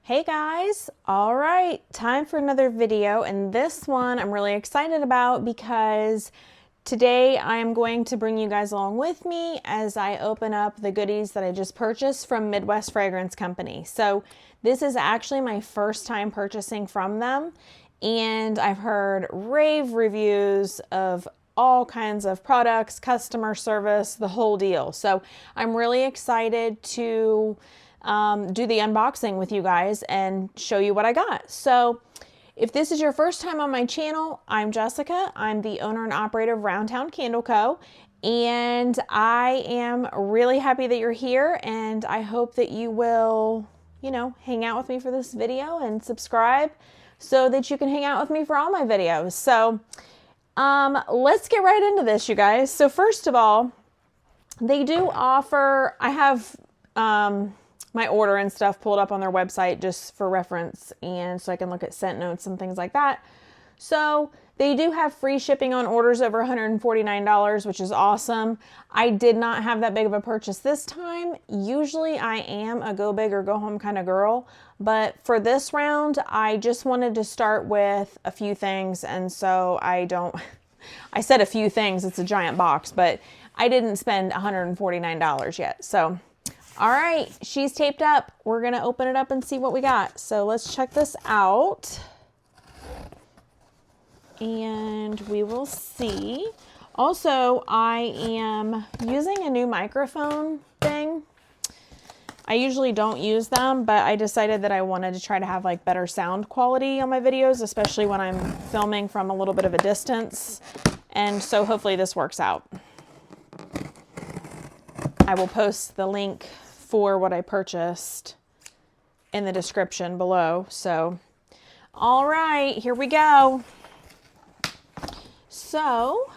Hey guys, all right, time for another video, and this one I'm really excited about because today I am going to bring you guys along with me as I open up the goodies that I just purchased from Midwest Fragrance Company. So this is actually my first time purchasing from them, and I've heard rave reviews of all kinds of products, customer service, the whole deal. So I'm really excited to do the unboxing with you guys and show you what I got. So if this is your first time on my channel, I'm Jessica. I'm the owner and operator of Roundtown Candle Co. And I am really happy that you're here, and I hope that you will, hang out with me for this video and subscribe so that you can hang out with me for all my videos. So let's get right into this, you guys. So first of all, they do offer, I have my order and stuff pulled up on their website just for reference, and so I can look at scent notes and things like that. So they do have free shipping on orders over $149, which is awesome. I did not have that big of a purchase this time. Usually I am a go big or go home kind of girl, but for this round, I just wanted to start with a few things, and so I said a few things, it's a giant box, but I didn't spend $149 yet. So all right, she's taped up. We're gonna open it up and see what we got. So let's check this out. And we will see. Also, I am using a new microphone thing. I usually don't use them, but I decided that I wanted to try to have like better sound quality on my videos, especially when I'm filming from a little bit of a distance. And so hopefully this works out. I will post the link for what I purchased in the description below. So, all right, here we go. So,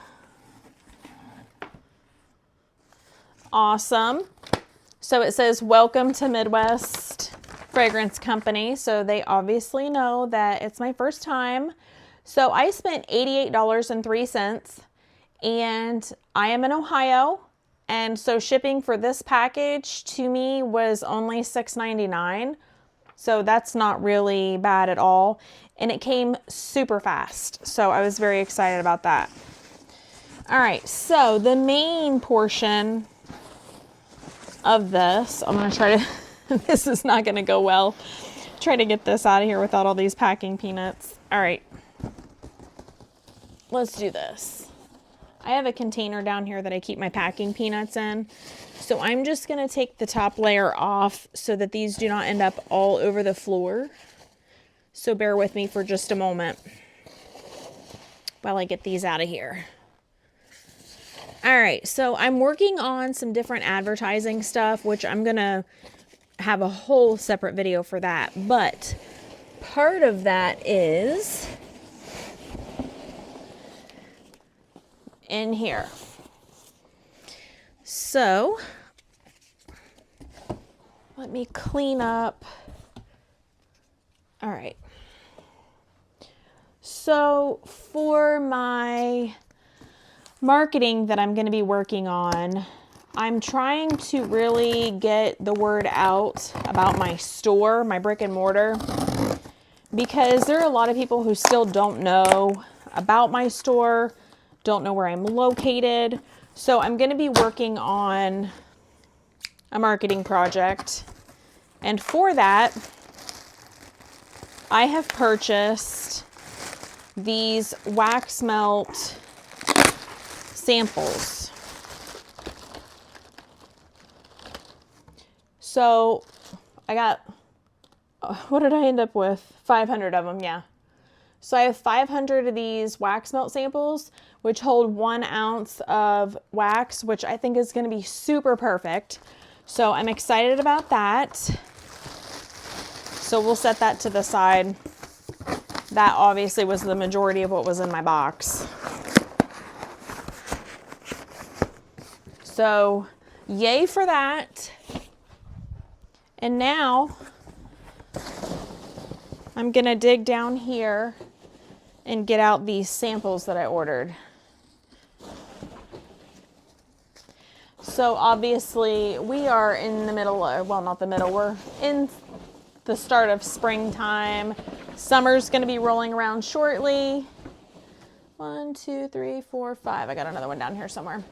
awesome. So it says, welcome to Midwest Fragrance Company. So they obviously know that it's my first time. So I spent $88.03, and I am in Ohio. And so shipping for this package to me was only $6.99. So that's not really bad at all. And it came super fast. So I was very excited about that. All right, so the main portion of this, I'm going to try to, this is not going to go well. Try to get this out of here without all these packing peanuts. All right, let's do this. I have a container down here that I keep my packing peanuts in. So I'm just going to take the top layer off so that these do not end up all over the floor. So bear with me for just a moment while I get these out of here. All right, so I'm working on some different advertising stuff, which I'm going to have a whole separate video for that. But part of that is in here. So let me clean up. All right. So for my marketing that I'm going to be working on, I'm trying to really get the word out about my store, my brick and mortar, because there are a lot of people who still don't know about my store, don't know where I'm located. So I'm going to be working on a marketing project. And for that, I have purchased these wax melt samples. So I got, what did I end up with? 500 of them, yeah. So I have 500 of these wax melt samples, which hold 1 ounce of wax, which I think is going to be super perfect. So I'm excited about that. So we'll set that to the side. That obviously was the majority of what was in my box. So yay for that. And now I'm going to dig down here and get out these samples that I ordered. So obviously we are in the middle, well, not the middle, we're in the start of springtime. Summer's gonna be rolling around shortly. 1, 2, 3, 4, 5. I got another one down here somewhere.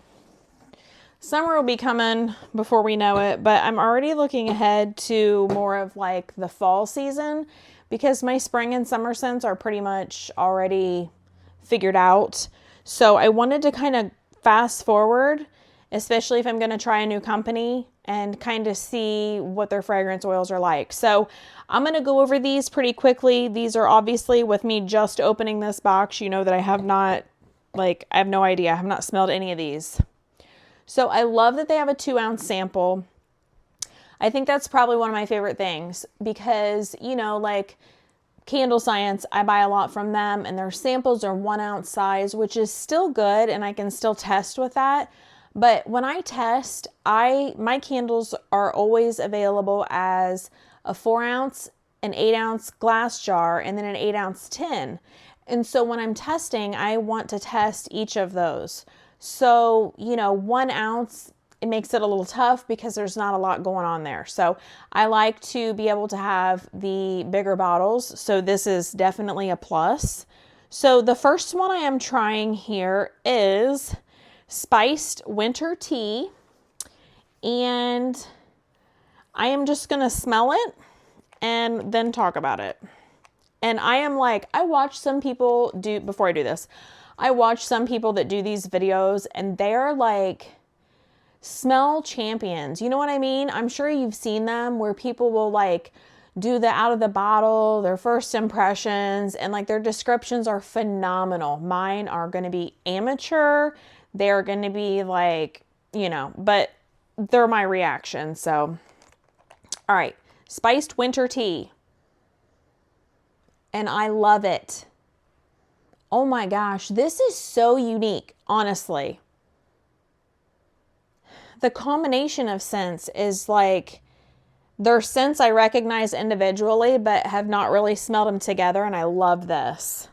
Summer will be coming before we know it, but I'm already looking ahead to more of like the fall season because my spring and summer scents are pretty much already figured out. So I wanted to kind of fast forward, especially if I'm going to try a new company and kind of see what their fragrance oils are like. So I'm going to go over these pretty quickly. These are obviously, with me just opening this box, you know that I have not, I have no idea. I have not smelled any of these. So I love that they have a 2-ounce sample. I think that's probably one of my favorite things because, you know, like Candle Science, I buy a lot from them and their samples are 1-ounce size, which is still good and I can still test with that. But when I test, my candles are always available as a 4-ounce, an 8-ounce glass jar, and then an 8-ounce tin. And so when I'm testing, I want to test each of those. So, you know, 1 ounce, it makes it a little tough because there's not a lot going on there. So I like to be able to have the bigger bottles. So this is definitely a plus. So the first one I am trying here is Spiced Winter Tea. And I am just going to smell it and then talk about it. And I watch some people do, before I do this, I watch some people that do these videos and they're like smell champions. You know what I mean? I'm sure you've seen them where people will like do the out of the bottle, their first impressions, and like their descriptions are phenomenal. Mine are going to be amateur. They're going to be like, you know, but they're my reaction. So, all right. Spiced Winter Tea. And I love it. Oh my gosh, this is so unique, honestly. The combination of scents is like, they're scents I recognize individually, but have not really smelled them together, and I love this.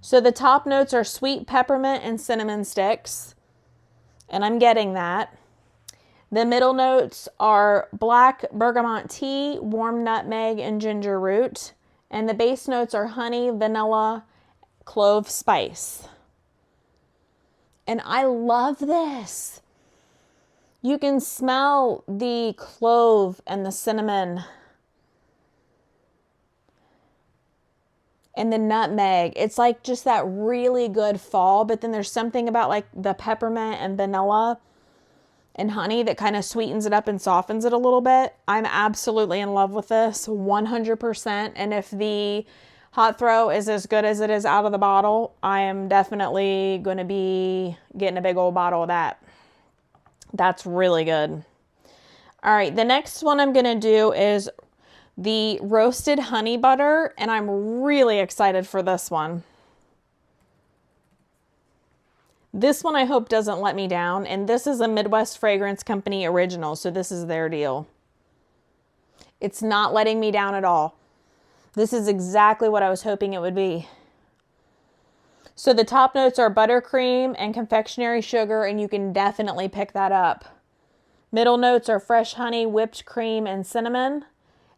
So the top notes are sweet peppermint and cinnamon sticks, and I'm getting that. The middle notes are black bergamot tea, warm nutmeg, and ginger root. And the base notes are honey, vanilla, clove spice. And I love this. You can smell the clove and the cinnamon and the nutmeg. It's like just that really good fall, but then there's something about like the peppermint and vanilla and honey that kind of sweetens it up and softens it a little bit. I'm absolutely in love with this, 100%. And if the Hot Throw is as good as it is out of the bottle, I am definitely going to be getting a big old bottle of that. That's really good. All right, the next one I'm going to do is the Roasted Honey Butter, and I'm really excited for this one. This one I hope doesn't let me down, and this is a Midwest Fragrance Company original, so this is their deal. It's not letting me down at all. This is exactly what I was hoping it would be. So the top notes are buttercream and confectionery sugar, and you can definitely pick that up. Middle notes are fresh honey, whipped cream, and cinnamon.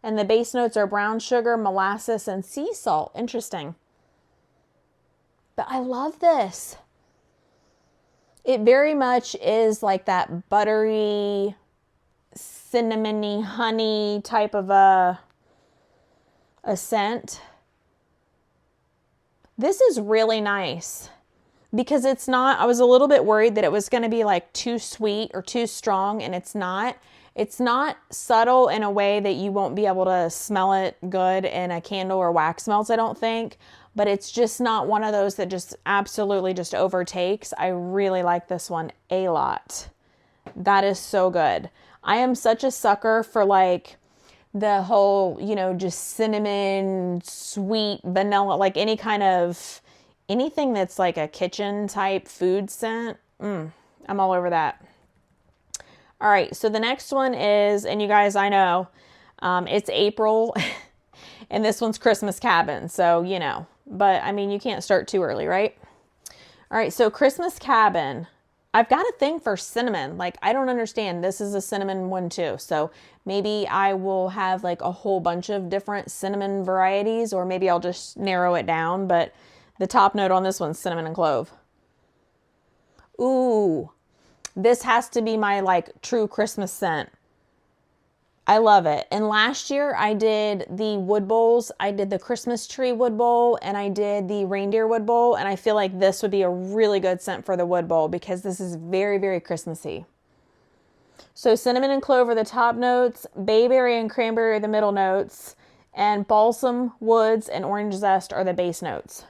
And the base notes are brown sugar, molasses, and sea salt. Interesting. But I love this. It very much is like that buttery, cinnamony, honey type of a scent. This is really nice because it's not, I was a little bit worried that it was going to be like too sweet or too strong, and it's not. It's not subtle in a way that you won't be able to smell it good in a candle or wax melts, I don't think. But it's just not one of those that just absolutely just overtakes. I really like this one a lot. That is so good. I am such a sucker for like the whole, you know, just cinnamon, sweet, vanilla, like any kind of, anything that's like a kitchen type food scent. I'm all over that. All right, so the next one is, and you guys, I know, it's April, and this one's Christmas Cabin, so, you know, but, I mean, you can't start too early, right? All right, so Christmas Cabin, I've got a thing for cinnamon. Like, I don't understand. This is a cinnamon one too. So maybe I will have like a whole bunch of different cinnamon varieties, or maybe I'll just narrow it down. But the top note on this one's cinnamon and clove. Ooh, this has to be my like true Christmas scent. I love it. And last year I did the wood bowls. I did the Christmas tree wood bowl and I did the reindeer wood bowl. And I feel like this would be a really good scent for the wood bowl because this is very, very Christmassy. So cinnamon and clove are the top notes. Bayberry and cranberry are the middle notes. And balsam, woods, and orange zest are the base notes.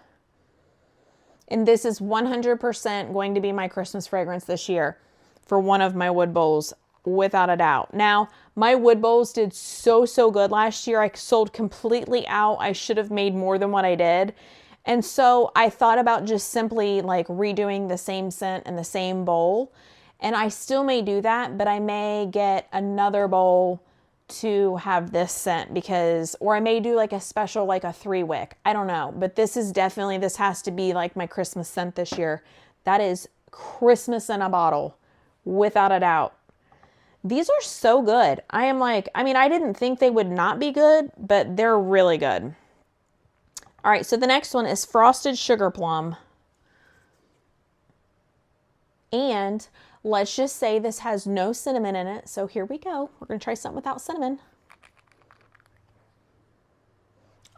And this is 100% going to be my Christmas fragrance this year for one of my wood bowls, without a doubt. Now, my wood bowls did so good last year. I sold completely out. I should have made more than what I did. And so I thought about just simply like redoing the same scent in the same bowl. And I still may do that, but I may get another bowl to have this scent because, or I may do like a special, like a 3-wick. I don't know, but this is definitely, this has to be like my Christmas scent this year. That is Christmas in a bottle, without a doubt. These are so good. I am like, I mean, I didn't think they would not be good, but they're really good. All right, so the next one is Frosted Sugar Plum. And let's just say this has no cinnamon in it. So here we go. We're going to try something without cinnamon.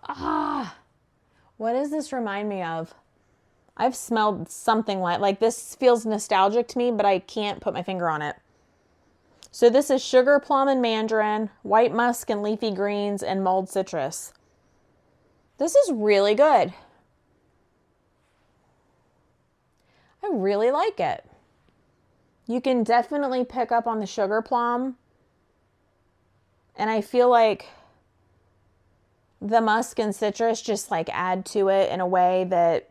Ah, what does this remind me of? I've smelled something like this feels nostalgic to me, but I can't put my finger on it. So this is sugar plum and mandarin, white musk and leafy greens, and mulled citrus. This is really good. I really like it. You can definitely pick up on the sugar plum. And I feel like the musk and citrus just like add to it in a way that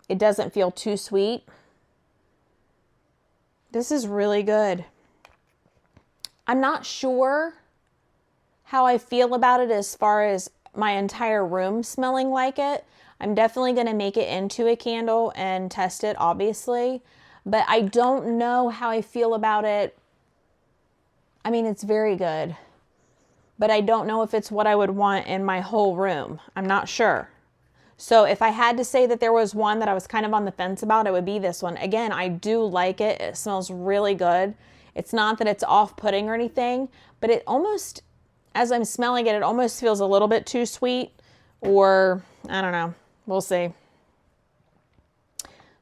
it doesn't feel too sweet. This is really good. I'm not sure how I feel about it as far as my entire room smelling like it. I'm definitely going to make it into a candle and test it, obviously. But I don't know how I feel about it. I mean, it's very good. But I don't know if it's what I would want in my whole room. I'm not sure. So if I had to say that there was one that I was kind of on the fence about, it would be this one. Again, I do like it. It smells really good. It's not that it's off-putting or anything, but it almost, as I'm smelling it, it almost feels a little bit too sweet, or I don't know. We'll see.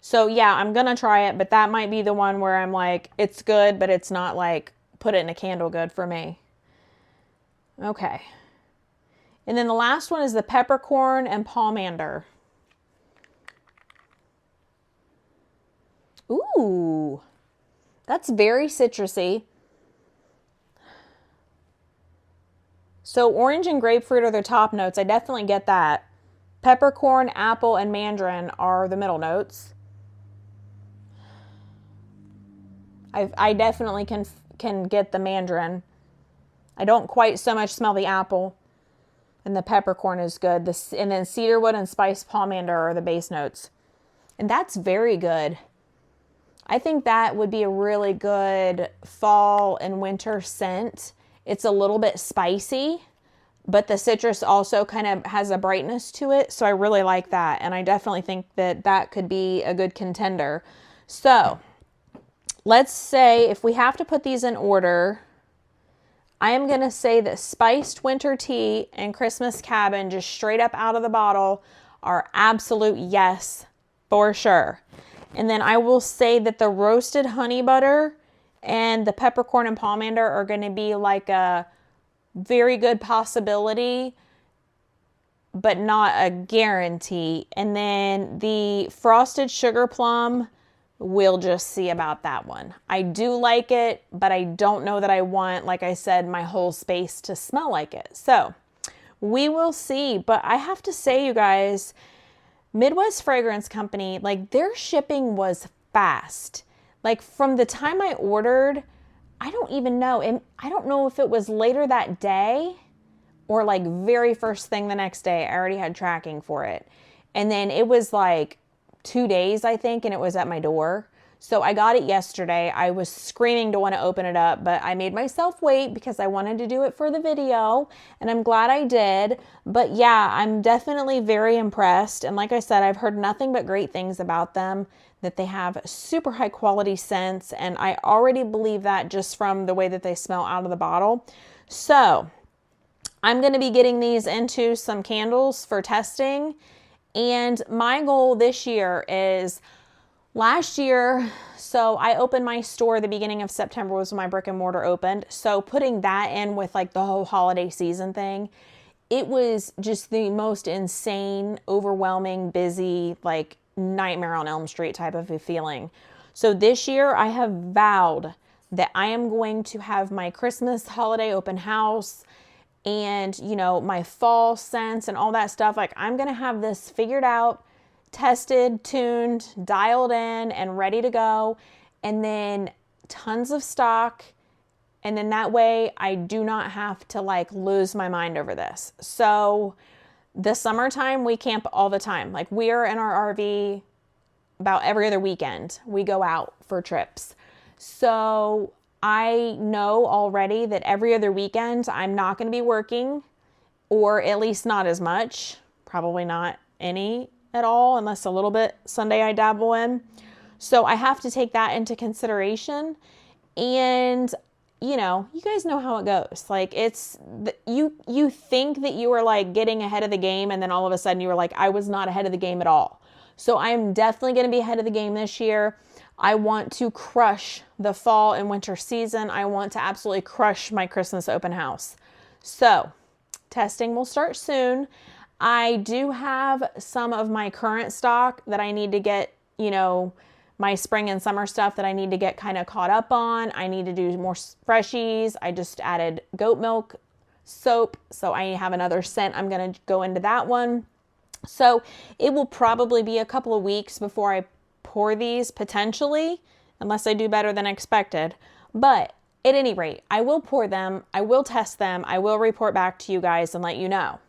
So yeah, I'm going to try it, but that might be the one where I'm like, it's good, but it's not like put it in a candle good for me. Okay. And then the last one is the peppercorn and pomander. Ooh. That's very citrusy. So orange and grapefruit are the top notes. I definitely get that. Peppercorn, apple, and mandarin are the middle notes. I definitely can get the mandarin. I don't quite so much smell the apple. And the peppercorn is good. And then cedarwood and spiced pomander are the base notes. And that's very good. I think that would be a really good fall and winter scent. It's a little bit spicy, but the citrus also kind of has a brightness to it. So I really like that. And I definitely think that that could be a good contender. So let's say if we have to put these in order, I am going to say that Spiced Winter Tea and Christmas Cabin, just straight up out of the bottle, are absolute yes for sure. And then I will say that the Roasted Honey Butter and the Peppercorn and Pomander are going to be like a very good possibility, but not a guarantee. And then the Frosted Sugar Plum, we'll just see about that one. I do like it, but I don't know that I want, like I said, my whole space to smell like it. So we will see. But I have to say, you guys, Midwest Fragrance Company, like their shipping was fast. Like from the time I ordered, I don't even know. And I don't know if it was later that day or like very first thing the next day. I already had tracking for it. And then it was like 2 days, I think, and it was at my door. So I got it yesterday. I was screaming to want to open it up, but I made myself wait because I wanted to do it for the video, and I'm glad I did. But yeah, I'm definitely very impressed. And like I said, I've heard nothing but great things about them, that they have super high quality scents, and I already believe that just from the way that they smell out of the bottle. So I'm going to be getting these into some candles for testing. And my goal this year is, last year, so I opened my store the beginning of September was when my brick and mortar opened. So putting that in with like the whole holiday season thing, it was just the most insane, overwhelming, busy, like Nightmare on Elm Street type of a feeling. So this year I have vowed that I am going to have my Christmas holiday open house and, you know, my fall scents and all that stuff. Like, I'm going to have this figured out, tested, tuned, dialed in, and ready to go. And then tons of stock. And then that way I do not have to like lose my mind over this. So the summertime, we camp all the time. Like, we're in our RV about every other weekend. We go out for trips. So I know already that every other weekend I'm not going to be working, or at least not as much, probably not any at all, unless a little bit Sunday I dabble in. So I have to take that into consideration. And you know, you guys know how it goes. Like, it's you think that you are like getting ahead of the game, and then all of a sudden you were like, I was not ahead of the game at all. So I'm definitely going to be ahead of the game this year. I want to crush the fall and winter season. I want to absolutely crush my Christmas open house. So testing will start soon. I do have some of my current stock that I need to get, you know, my spring and summer stuff that I need to get kind of caught up on. I need to do more freshies. I just added goat milk soap, so I have another scent. I'm going to go into that one. So it will probably be a couple of weeks before I pour these, potentially, unless I do better than expected. But at any rate, I will pour them. I will test them. I will report back to you guys and let you know.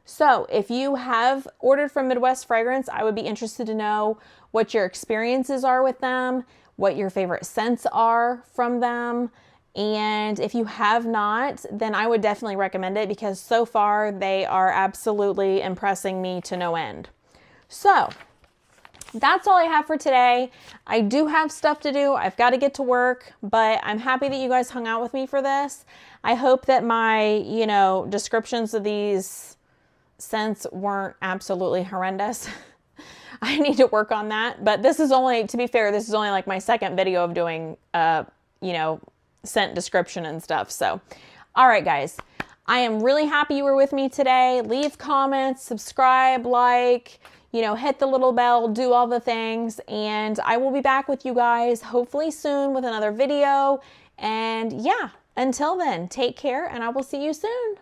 So if you have ordered from Midwest Fragrance, I would be interested to know what your experiences are with them, what your favorite scents are from them. And if you have not, then I would definitely recommend it, because so far they are absolutely impressing me to no end. So that's all I have for today. I do have stuff to do. I've got to get to work, but I'm happy that you guys hung out with me for this. I hope that my, you know, descriptions of these scents weren't absolutely horrendous. I need to work on that. But this is only, to be fair, this is only like my second video of doing, you know, scent description and stuff. So, all right, guys, I am really happy you were with me today. Leave comments, subscribe, like, you know, hit the little bell, do all the things. And I will be back with you guys hopefully soon with another video. And yeah, until then, take care, and I will see you soon.